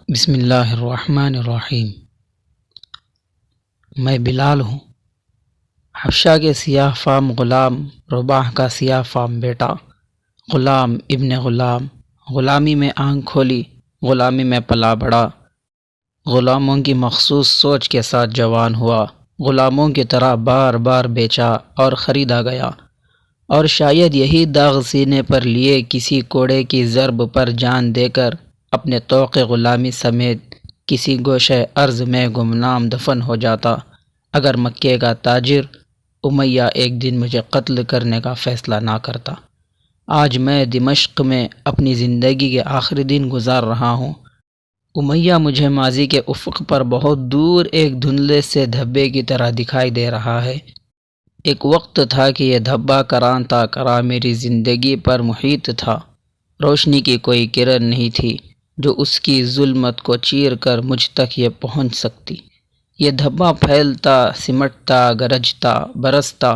بسم اللہ الرحمن الرحیم۔ میں بلال ہوں، حبشہ کے سیاہ فام غلام، رباح کا سیاہ فام بیٹا، غلام ابن غلام، غلامی میں آنکھ کھولی، غلامی میں پلا بڑھا، غلاموں کی مخصوص سوچ کے ساتھ جوان ہوا، غلاموں کی طرح بار بار بیچا اور خریدا گیا، اور شاید یہی داغ سینے پر لیے کسی کوڑے کی ضرب پر جان دے کر اپنے طوق غلامی سمیت کسی گوشہ ارض میں گمنام دفن ہو جاتا اگر مکے کا تاجر امیہ ایک دن مجھے قتل کرنے کا فیصلہ نہ کرتا۔ آج میں دمشق میں اپنی زندگی کے آخری دن گزار رہا ہوں۔ امیہ مجھے ماضی کے افق پر بہت دور ایک دھندلے سے دھبے کی طرح دکھائی دے رہا ہے۔ ایک وقت تھا کہ یہ دھبا کراں تا کراں میری زندگی پر محیط تھا، روشنی کی کوئی کرن نہیں تھی جو اس کی ظلمت کو چیر کر مجھ تک یہ پہنچ سکتی۔ یہ دھبا پھیلتا، سمٹتا، گرجتا، برستا،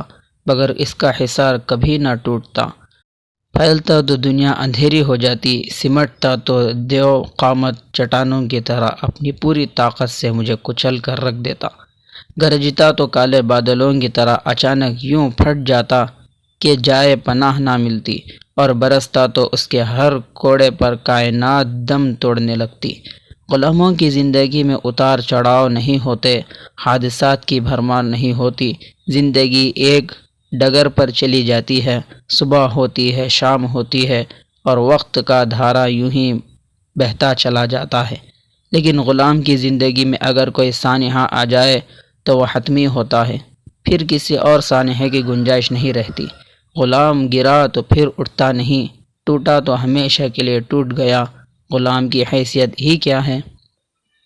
مگر اس کا حصار کبھی نہ ٹوٹتا۔ پھیلتا تو دنیا اندھیری ہو جاتی، سمٹتا تو دیو قامت چٹانوں کی طرح اپنی پوری طاقت سے مجھے کچل کر رکھ دیتا۔ گرجتا تو کالے بادلوں کی طرح اچانک یوں پھٹ جاتا کہ جائے پناہ نہ ملتی، اور برستا تو اس کے ہر کوڑے پر کائنات دم توڑنے لگتی۔ غلاموں کی زندگی میں اتار چڑھاؤ نہیں ہوتے، حادثات کی بھرمار نہیں ہوتی، زندگی ایک ڈگر پر چلی جاتی ہے، صبح ہوتی ہے، شام ہوتی ہے، اور وقت کا دھارا یوں ہی بہتا چلا جاتا ہے۔ لیکن غلام کی زندگی میں اگر کوئی سانحہ آ جائے تو وہ حتمی ہوتا ہے، پھر کسی اور سانحے کی گنجائش نہیں رہتی۔ غلام گرا تو پھر اٹھتا نہیں، ٹوٹا تو ہمیشہ کے لیے ٹوٹ گیا۔ غلام کی حیثیت ہی کیا ہے؟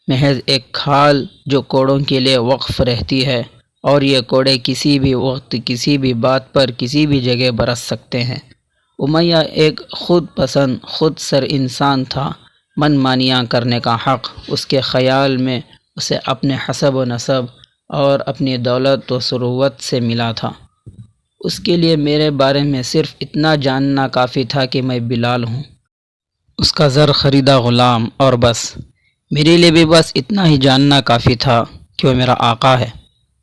محض ایک کھال جو کوڑوں کے لیے وقف رہتی ہے، اور یہ کوڑے کسی بھی وقت، کسی بھی بات پر، کسی بھی جگہ برس سکتے ہیں۔ امیہ ایک خود پسند، خود سر انسان تھا۔ من مانیاں کرنے کا حق اس کے خیال میں اسے اپنے حسب و نسب اور اپنی دولت و ثروت سے ملا تھا۔ اس کے لیے میرے بارے میں صرف اتنا جاننا کافی تھا کہ میں بلال ہوں، اس کا زر خریدا غلام، اور بس۔ میرے لیے بھی بس اتنا ہی جاننا کافی تھا کہ وہ میرا آقا ہے۔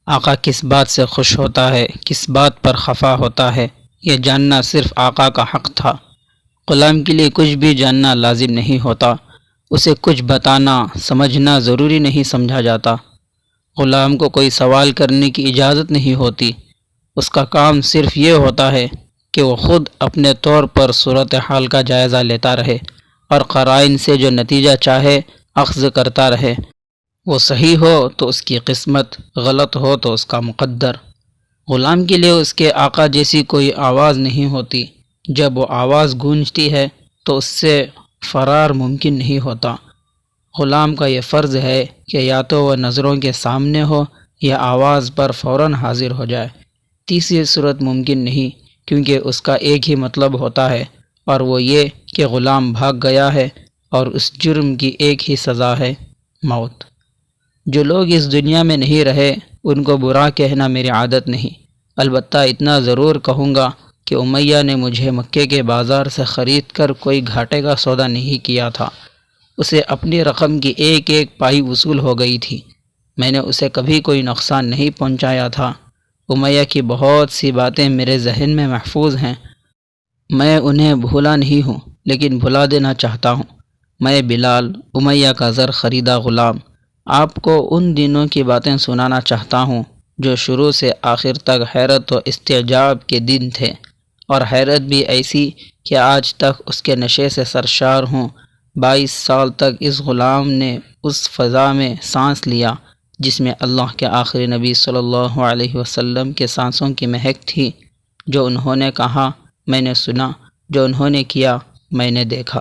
آقا کس بات سے خوش ہوتا ہے، کس بات پر خفا ہوتا ہے، یہ جاننا صرف آقا کا حق تھا۔ غلام کے لیے کچھ بھی جاننا لازم نہیں ہوتا، اسے کچھ بتانا، سمجھنا ضروری نہیں سمجھا جاتا۔ غلام کو کوئی سوال کرنے کی اجازت نہیں ہوتی، اس کا کام صرف یہ ہوتا ہے کہ وہ خود اپنے طور پر صورتحال کا جائزہ لیتا رہے، اور قرائن سے جو نتیجہ چاہے اخذ کرتا رہے۔ وہ صحیح ہو تو اس کی قسمت، غلط ہو تو اس کا مقدر۔ غلام کے لیے اس کے آقا جیسی کوئی آواز نہیں ہوتی، جب وہ آواز گونجتی ہے تو اس سے فرار ممکن نہیں ہوتا۔ غلام کا یہ فرض ہے کہ یا تو وہ نظروں کے سامنے ہو یا آواز پر فوراً حاضر ہو جائے۔ تیسری صورت ممکن نہیں، کیونکہ اس کا ایک ہی مطلب ہوتا ہے، اور وہ یہ کہ غلام بھاگ گیا ہے، اور اس جرم کی ایک ہی سزا ہے، موت۔ جو لوگ اس دنیا میں نہیں رہے ان کو برا کہنا میری عادت نہیں، البتہ اتنا ضرور کہوں گا کہ امیہ نے مجھے مکے کے بازار سے خرید کر کوئی گھاٹے کا سودا نہیں کیا تھا۔ اسے اپنی رقم کی ایک ایک پائی وصول ہو گئی تھی، میں نے اسے کبھی کوئی نقصان نہیں پہنچایا تھا۔ امیہ کی بہت سی باتیں میرے ذہن میں محفوظ ہیں، میں انہیں بھولا نہیں ہوں، لیکن بھلا دینا چاہتا ہوں۔ میں بلال، امیہ کا زر خریدا غلام، آپ کو ان دنوں کی باتیں سنانا چاہتا ہوں جو شروع سے آخر تک حیرت و استعجاب کے دن تھے، اور حیرت بھی ایسی کہ آج تک اس کے نشے سے سرشار ہوں۔ 22 سال تک اس غلام نے اس فضا میں سانس لیا جس میں اللہ کے آخری نبی صلی اللہ علیہ وسلم کے سانسوں کی مہک تھی۔ جو انہوں نے کہا میں نے سنا، جو انہوں نے کیا میں نے دیکھا۔